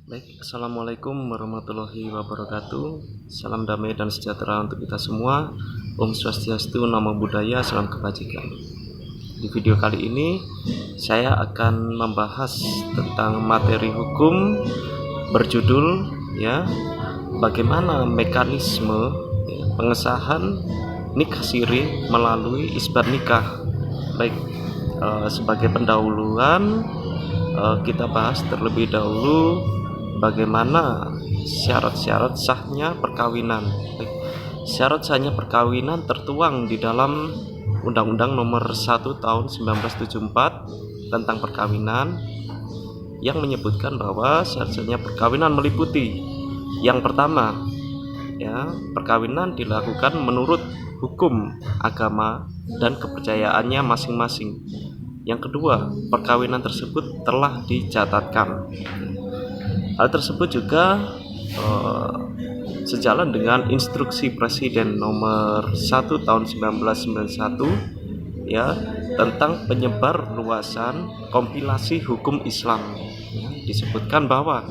Baik, Assalamualaikum warahmatullahi wabarakatuh. Salam damai dan sejahtera untuk kita semua. Om Swastiastu, Namo Buddhaya, salam kebajikan. Di video kali ini saya akan membahas tentang materi hukum berjudul bagaimana mekanisme pengesahan nikah siri melalui isbat nikah. Baik, sebagai pendahuluan kita bahas terlebih dahulu bagaimana syarat-syarat sahnya perkawinan. Baik, syarat sahnya perkawinan tertuang di dalam Undang-Undang Nomor 1 Tahun 1974 tentang perkawinan yang menyebutkan bahwa syarat sahnya perkawinan meliputi yang pertama, perkawinan dilakukan menurut hukum agama dan kepercayaannya masing-masing. Yang kedua, perkawinan tersebut telah dicatatkan. Hal tersebut juga sejalan dengan instruksi Presiden nomor 1 tahun 1991 tentang penyebar luasan kompilasi hukum Islam. Disebutkan bahwa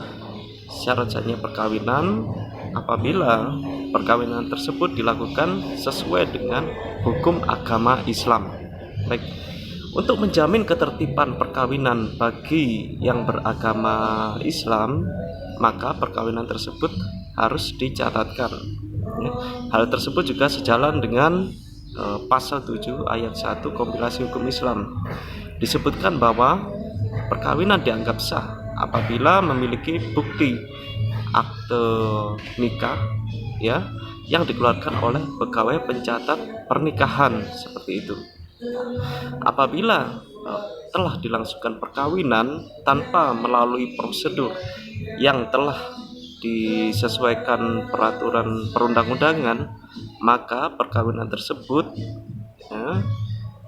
syarat sahnya perkawinan apabila perkawinan tersebut dilakukan sesuai dengan hukum agama Islam. Baik, untuk menjamin ketertiban perkawinan bagi yang beragama Islam, maka perkawinan tersebut harus dicatatkan. Hal tersebut juga sejalan dengan pasal 7 ayat 1 kompilasi hukum Islam. Disebutkan bahwa perkawinan dianggap sah apabila memiliki bukti akte nikah yang dikeluarkan oleh pegawai pencatat pernikahan, seperti itu. Apabila telah dilangsungkan perkawinan tanpa melalui prosedur yang telah disesuaikan peraturan perundang-undangan, maka perkawinan tersebut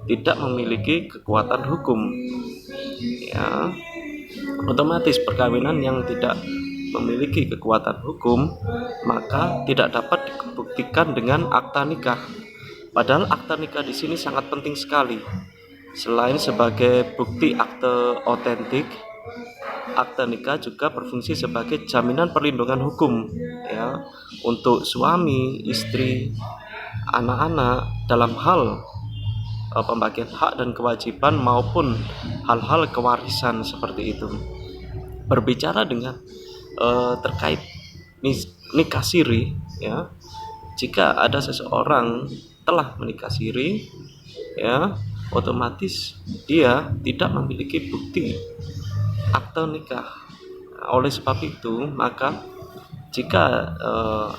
tidak memiliki kekuatan hukum. Otomatis perkawinan yang tidak memiliki kekuatan hukum maka tidak dapat dibuktikan dengan akta nikah. Padahal akta nikah di sini sangat penting sekali. Selain sebagai bukti akte otentik, akta nikah juga berfungsi sebagai jaminan perlindungan hukum untuk suami, istri, anak-anak dalam hal pembagian hak dan kewajiban maupun hal-hal kewarisan, seperti itu. Berbicara dengan terkait nikah siri, jika ada seseorang telah menikah siri, otomatis dia tidak memiliki bukti akte nikah. Oleh sebab itu, maka jika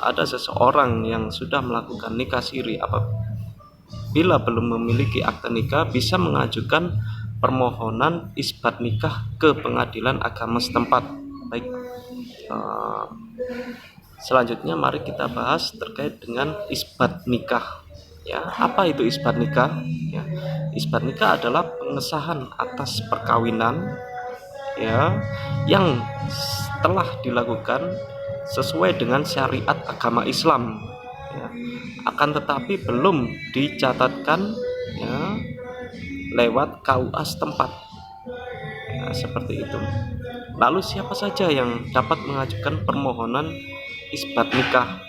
ada seseorang yang sudah melakukan nikah siri apabila belum memiliki akte nikah, bisa mengajukan permohonan isbat nikah ke pengadilan agama setempat. Baik, selanjutnya mari kita bahas terkait dengan isbat nikah. Apa itu isbat nikah? Isbat nikah adalah pengesahan atas perkawinan yang telah dilakukan sesuai dengan syariat agama Islam, akan tetapi belum dicatatkan lewat KUA setempat, seperti itu. Lalu siapa saja yang dapat mengajukan permohonan isbat nikah?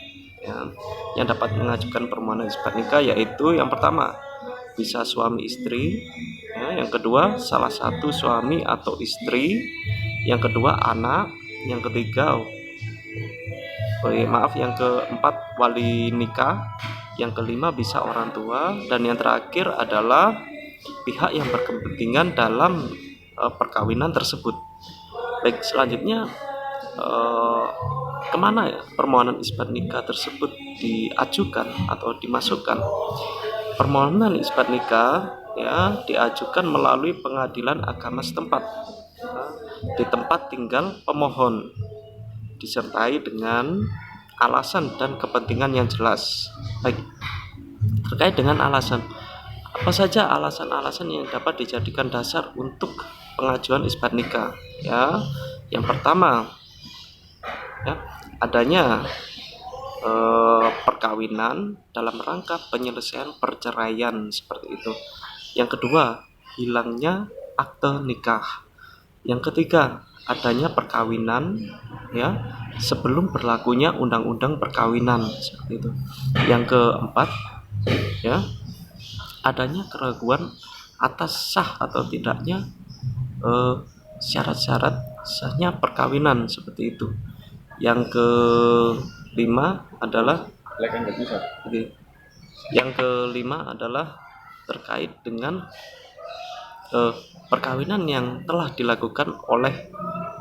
Yang dapat mengajukan permohonan isbat nikah yaitu yang pertama bisa suami istri, yang kedua salah satu suami atau istri, yang kedua anak, yang ketiga yang keempat wali nikah, yang kelima bisa orang tua, dan yang terakhir adalah pihak yang berkepentingan dalam perkawinan tersebut. Baik, selanjutnya kemana permohonan isbat nikah tersebut diajukan atau dimasukkan? Permohonan isbat nikah diajukan melalui pengadilan agama setempat di tempat tinggal pemohon, disertai dengan alasan dan kepentingan yang jelas. Baik, terkait dengan alasan, apa saja alasan-alasan yang dapat dijadikan dasar untuk pengajuan isbat nikah? Yang pertama, adanya perkawinan dalam rangka penyelesaian perceraian, seperti itu. Yang kedua, hilangnya akte nikah. Yang ketiga, adanya perkawinan ya sebelum berlakunya undang-undang perkawinan seperti itu. Yang keempat, ya adanya keraguan atas sah atau tidaknya syarat-syarat sahnya perkawinan seperti itu. Yang kelima adalah terkait dengan perkawinan yang telah dilakukan oleh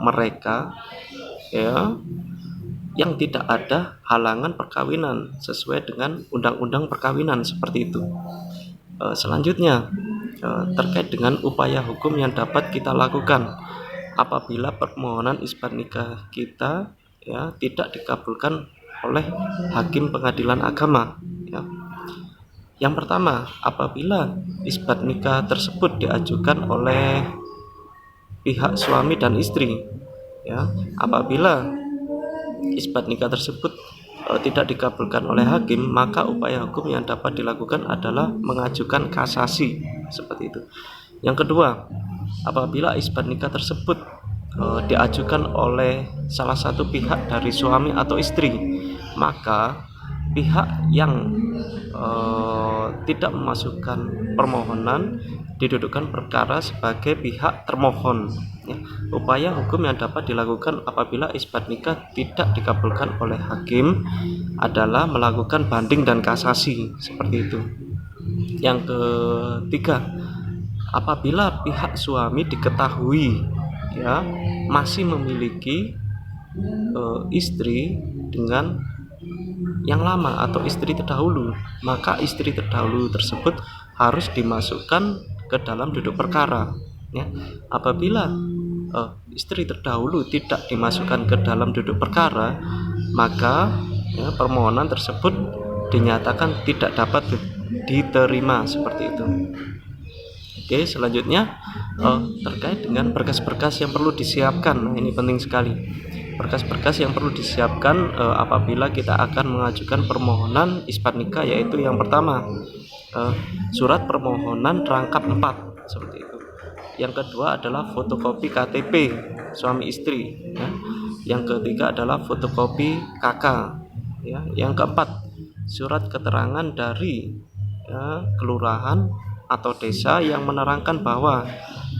mereka, ya yang tidak ada halangan perkawinan sesuai dengan undang-undang perkawinan seperti itu. Selanjutnya terkait dengan upaya hukum yang dapat kita lakukan apabila permohonan isbat nikah kita ya tidak dikabulkan oleh hakim pengadilan agama, ya. Yang pertama, apabila isbat nikah tersebut diajukan oleh pihak suami dan istri, ya apabila isbat nikah tersebut tidak dikabulkan oleh hakim, maka upaya hukum yang dapat dilakukan adalah mengajukan kasasi seperti itu. Yang kedua, apabila isbat nikah tersebut diajukan oleh salah satu pihak dari suami atau istri, maka pihak yang tidak memasukkan permohonan didudukkan perkara sebagai pihak termohon, ya. Upaya hukum yang dapat dilakukan apabila isbat nikah tidak dikabulkan oleh hakim adalah melakukan banding dan kasasi seperti itu. Yang ketiga, apabila pihak suami diketahui ya masih memiliki istri dengan yang lama atau istri terdahulu, maka istri terdahulu tersebut harus dimasukkan ke dalam duduk perkara, ya. Apabila istri terdahulu tidak dimasukkan ke dalam duduk perkara, maka ya, permohonan tersebut dinyatakan tidak dapat diterima seperti itu. Oke, selanjutnya terkait dengan berkas-berkas yang perlu disiapkan. Nah, ini penting sekali. Berkas-berkas yang perlu disiapkan apabila kita akan mengajukan permohonan isbat nikah, yaitu yang pertama surat permohonan rangkap 4 seperti itu. Yang kedua adalah fotokopi KTP suami istri, ya. Yang ketiga adalah fotokopi KK, ya. Yang keempat, surat keterangan dari kelurahan atau desa yang menerangkan bahwa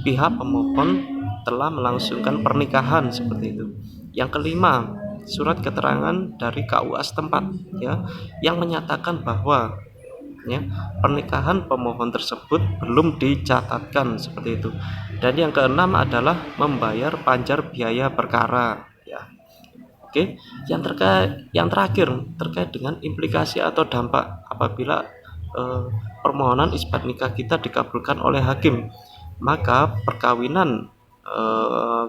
pihak pemohon telah melangsungkan pernikahan seperti itu. Yang kelima, surat keterangan dari KUA setempat, ya, yang menyatakan bahwa ya, pernikahan pemohon tersebut belum dicatatkan seperti itu. Dan yang keenam adalah membayar panjar biaya perkara, ya. Oke, yang terakhir terkait dengan implikasi atau dampak apabila permohonan isbat nikah kita dikabulkan oleh hakim, maka perkawinan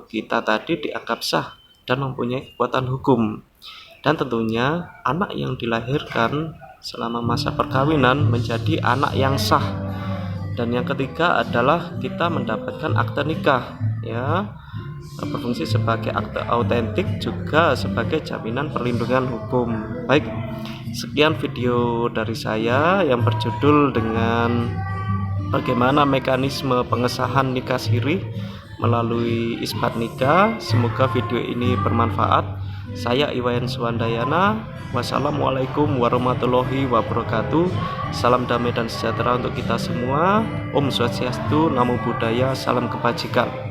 kita tadi dianggap sah dan mempunyai kekuatan hukum, dan tentunya anak yang dilahirkan selama masa perkawinan menjadi anak yang sah. Dan yang ketiga adalah kita mendapatkan akte nikah, ya, berfungsi sebagai akte autentik juga sebagai jaminan perlindungan hukum. Baik, sekian video dari saya yang berjudul dengan bagaimana mekanisme pengesahan nikah siri melalui isbat nikah. Semoga video ini bermanfaat. Saya Iwayan Suwandayana. Wassalamualaikum warahmatullahi wabarakatuh. Salam damai dan sejahtera untuk kita semua. Om Swastiastu, Namo Buddhaya, salam kebajikan.